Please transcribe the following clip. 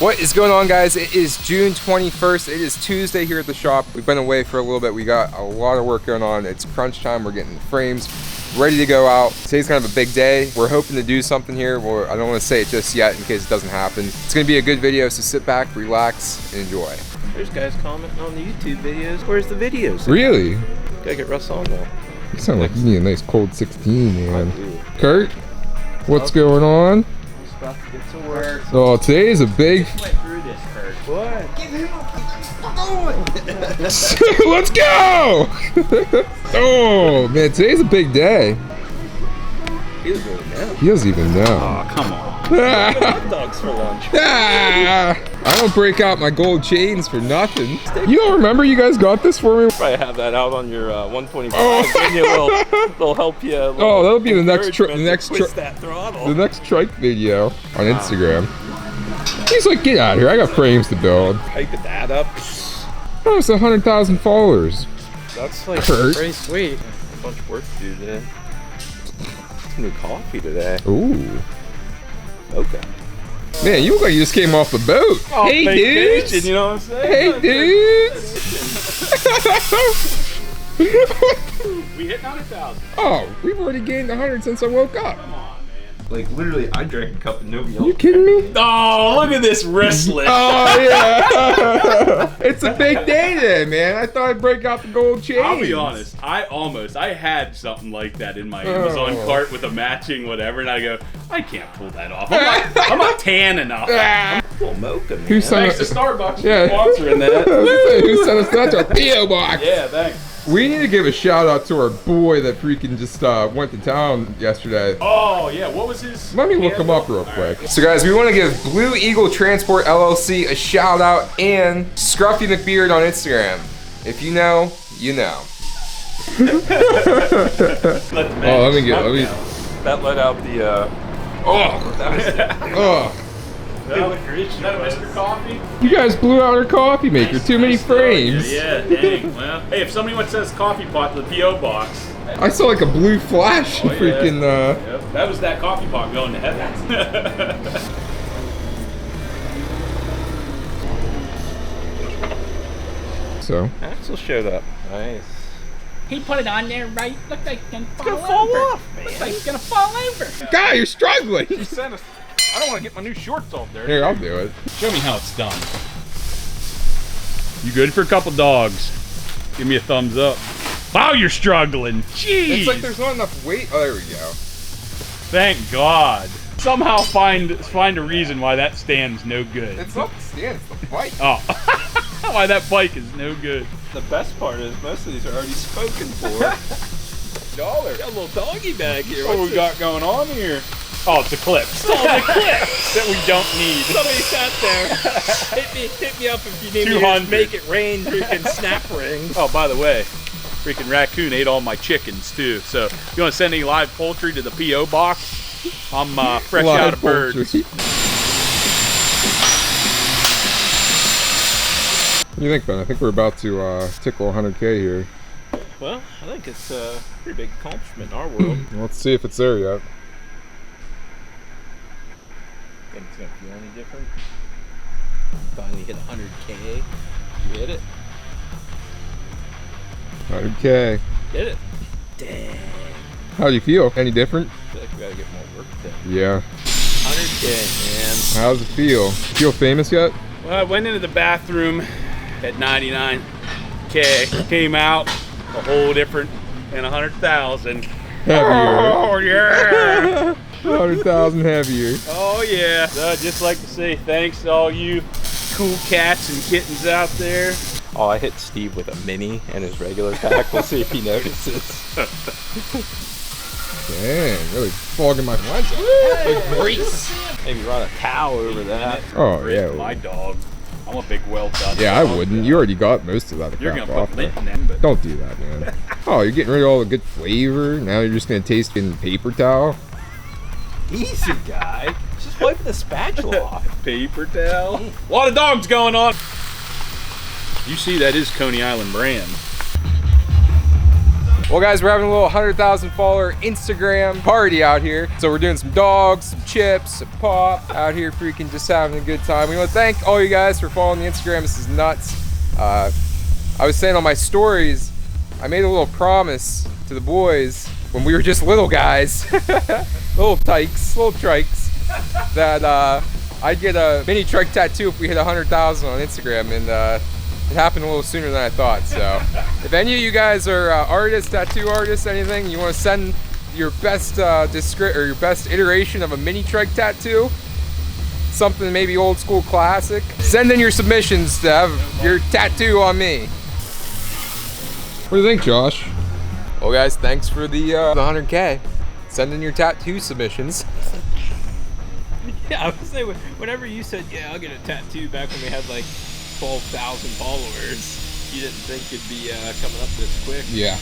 What is going on, guys? It is June 21st. It is Tuesday here at the shop. We've been away for a little bit. We got a lot of work going on. It's crunch time. We're getting the frames ready to go out. Today's kind of a big day. We're hoping to do something here. Well, I don't want to say it just yet in case it doesn't happen. It's going to be a good video, so sit back, relax, and enjoy. There's guys commenting on the YouTube videos. Where's the videos? Really? Gotta get Russ on though. You sound like you need a nice cold 16, man. I do. Kurt, what's going on? Just about to get to work. Oh, today is a big... Went through this, Kurt. What? Give him a Let's go! Oh, man, today's a big day. He doesn't really know. He doesn't even know. Oh, come on. Hot dogs for lunch. I don't break out my gold chains for nothing. You don't remember you guys got this for me? Probably have that out on your 125. Oh. They'll help you. Oh, that'll be the next Trike video on Instagram. He's like, get out of here. I got frames to build. Hype that up. Oh, it's 100,000 followers. That's like Kurt. pretty sweet. A bunch of work to do today. New coffee today. Ooh. Okay. Man, you look like you just came off the boat. Oh, hey, vacation, dudes. you know what I'm saying? Hey, dudes. We hit 9,000. Oh, we've already gained 100 since I woke up. Come on, man. Like literally, I drank a cup of nobody else. You kidding me? Oh, look at this wristlet. Oh, yeah. It's a big day today, man. I thought I'd break out the gold chains. I'll be honest. I had something like that in my Amazon cart with a matching whatever, and I go, I can't pull that off. I'm not tan enough. Full mocha, man. Who sent Thanks to us? Starbucks Yeah. for sponsoring that. Who sent us that to our P.O. box? Yeah, thanks. We need to give a shout out to our boy that freaking just went to town yesterday. Oh, yeah. What was his? Let me look him up real quick. So guys, we want to give Blue Eagle Transport LLC a shout out and Scruffy McBeard on Instagram. If you know, you know. Let me. That let out the. Oh, That was. oh. Well, is that a Mr. Coffee? You guys blew out our coffee maker. Too many frames. Yeah, dang. Well, hey, if somebody wants to send us coffee pot to the P.O. box. I saw like a blue flash. Oh, yeah. Freaking. Yep, that was that coffee pot going to heaven. So. Axel showed up. Nice. He put it on there right. Looked like it's gonna gonna fall off, man. Looks like it's gonna fall over. Guy, you're struggling. He sent us. I don't want to get my new shorts all dirty. Here, I'll do it. Show me how it's done. You good for a couple dogs? Give me a thumbs up. Wow, you're struggling. Jeez. It's like there's not enough weight. Oh, there we go. Thank God. Somehow find a reason why that stand's no good. It's not the stand, it's the bike. Oh, why that bike is no good. The best part is most of these are already spoken for. Dollar. Got a little doggy bag here. What we got going on here? Oh, it's a clip. It's all the clips that we don't need. Somebody sat there. Hit me up if you need me 200. to make it rain freaking snap rings. Oh, by the way, freaking raccoon ate all my chickens too. So if you want to send any live poultry to the P.O. box, I'm fresh Live out of birds. poultry. What do you think, Ben? I think we're about to tickle 100K here. Well, I think it's a pretty big accomplishment in our world. Let's see if it's there yet. Think it's gonna feel any different? Finally hit 100K. You hit it. 100K. Hit it. Dang. How do you feel? Any different? I feel like we gotta get more work done. Yeah. 100K, man. How's it feel? Feel famous yet? Well, I went into the bathroom at 99K, came out a whole different and 100,000. Heavier. Oh yeah! 100,000 heavier. Oh yeah! So I'd just like to say thanks to all you cool cats and kittens out there. Oh, I hit Steve with a mini and his regular pack. We'll see if he notices. Dang, really fogging my lens up. Like grease. Maybe run a towel over that. Oh, yeah. My dog. I'm a big well done. Yeah, I dog. wouldn't. You already got most of that You're crap gonna off put there. lint in them, but Don't do that, man. Oh, you're getting rid of all the good flavor. Now you're just gonna taste in paper towel. Easy, guy. Just wiping the spatula off. paper towel. A lot of dogs going on. You see, that is Coney Island brand. Well, guys, we're having a little 100,000 follower Instagram party out here. So we're doing some dogs, some chips, some pop out here, freaking just having a good time. We want to thank all you guys for following the Instagram. This is nuts. I was saying on my stories, I made a little promise to the boys when we were just little guys, little tykes, little trikes, that I'd get a mini trike tattoo if we hit 100,000 on Instagram, and it happened a little sooner than I thought. So if any of you guys are artists, tattoo artists, anything, you want to send your best your best iteration of a mini trike tattoo, something maybe old school classic, send in your submissions to have your tattoo on me. What do you think, Josh? Well, guys, thanks for the 100K. Send in your tattoo submissions. Yeah, I would say whenever you said, yeah, I'll get a tattoo back when we had like 12,000 followers, you didn't think it'd be coming up this quick. Yeah.